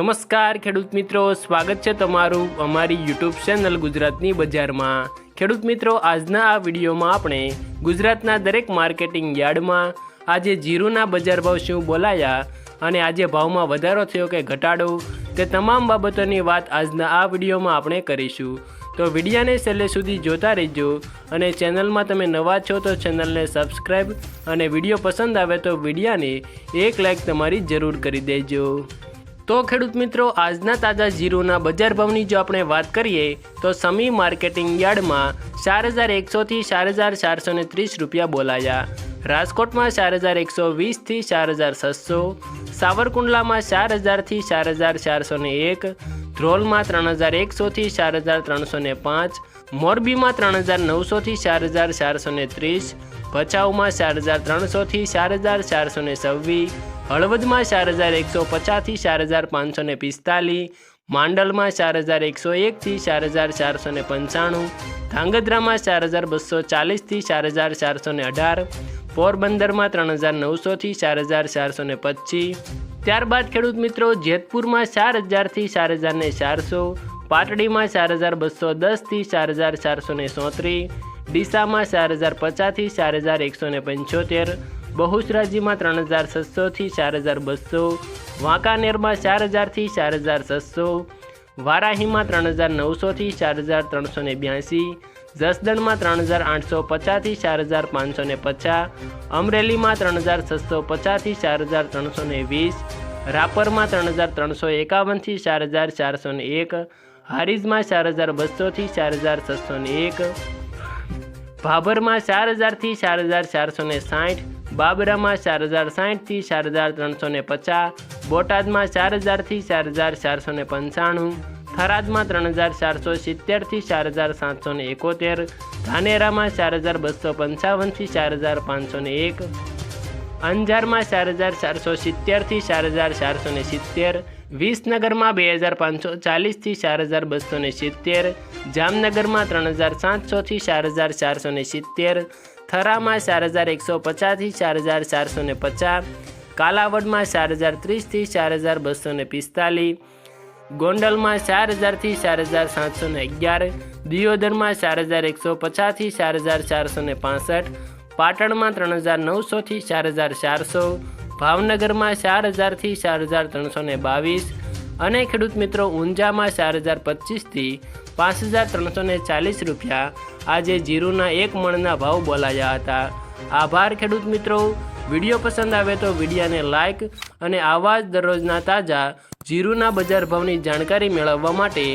નમસ્કાર ખેડૂત મિત્રો, સ્વાગત છે તમારું અમારી યુટ્યુબ ચેનલ ગુજરાતની બજારમાં। ખેડૂત મિત્રો, આજના આ વિડીયોમાં આપણે ગુજરાતના દરેક માર્કેટિંગ યાર્ડમાં આજે જીરુના બજાર ભાવ શું બોલાયા અને આજે ભાવમાં વધારો થયો કે ઘટાડો તે તમામ બાબતોની વાત આજના આ વિડીયોમાં આપણે કરીશું। તો વિડીયોને છેલ્લે સુધી જોતા રહેજો અને ચેનલમાં તમે નવા છો તો ચેનલને સબસ્ક્રાઈબ અને વિડીયો પસંદ આવે તો વિડીયોને એક લાઈક તમારી જરૂર કરી દેજો। તો ખેડૂત મિત્રો, આજના તાજા જીરુના બજાર ભાવની જો આપણે વાત કરીએ તો સમી માર્કેટિંગ યાર્ડમાં 4100 થી 4430 રૂપિયા બોલાયા। રાજકોટમાં 4120 થી 4600, સાવરકુંડલામાં 4000 થી 4401, ધ્રોલમાં 3100 થી 4305, મોરબીમાં 3900 થી 4430, ભચાઉમાં 4300 થી 4426, હળવદમાં 4150 થી 4545, માંડલમાં 4101 થી 4495, ધાંગધ્રામાં 4240 થી 4418, પોરબંદરમાં 3900 થી 4425। ત્યારબાદ ખેડૂત મિત્રો, જેતપુરમાં 4000 થી 4400, પાટડીમાં 4210 થી 4437, ડીસામાં 4050 થી 4175, બહુચરાજીમાં 3600 થી 4200, વાંકાનેરમાં 4000 થી 4600, વારાહીમાં 3900 થી 4382, જસદણમાં 3850 થી 4550, અમરેલીમાં 3650 થી 4320, રાપરમાં 3351 થી 4401, હારીજમાં 4200 થી 4601, ભાભરમાં 4000 થી 4460, બાબરામાં 4060 થી 4350, બોટાદમાં 4000 થી 4495, થરાદમાં 3470 થી 4771, ધાનેરામાં 4255 થી 4501, અંજારમાં 4470 થી 4470, વિસનગરમાં 2540 થી 4270, જામનગરમાં 3700 થી 4470, થરામાં 4150 થી 4450, કાલાવડમાં 4030 થી 4245, ગોંડલમાં 4000 થી 4711, દિયોદરમાં 4150 થી 4465, પાટણમાં 3900 થી 4400, ભાવનગરમાં 4000 થી 4322 અને ખેડૂત મિત્રો, ઊંઝામાં 4025 થી 5340 રૂપિયા આજે જીરુના એક મણના ભાવ બોલાયા હતા। આભાર ખેડૂત મિત્રો। વિડીયો પસંદ આવે તો વિડીયોને લાઇક અને આવા જ દરરોજના તાજા જીરુના બજાર ભાવની જાણકારી મેળવવા માટે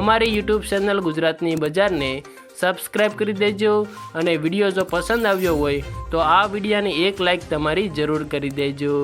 અમારી યુટ્યુબ ચેનલ ગુજરાતની બજારને સબસ્ક્રાઈબ કરી દેજો અને વિડીયો જો પસંદ આવ્યો હોય તો આ વિડીયોને એક લાઇક તમારી જરૂર કરી દેજો।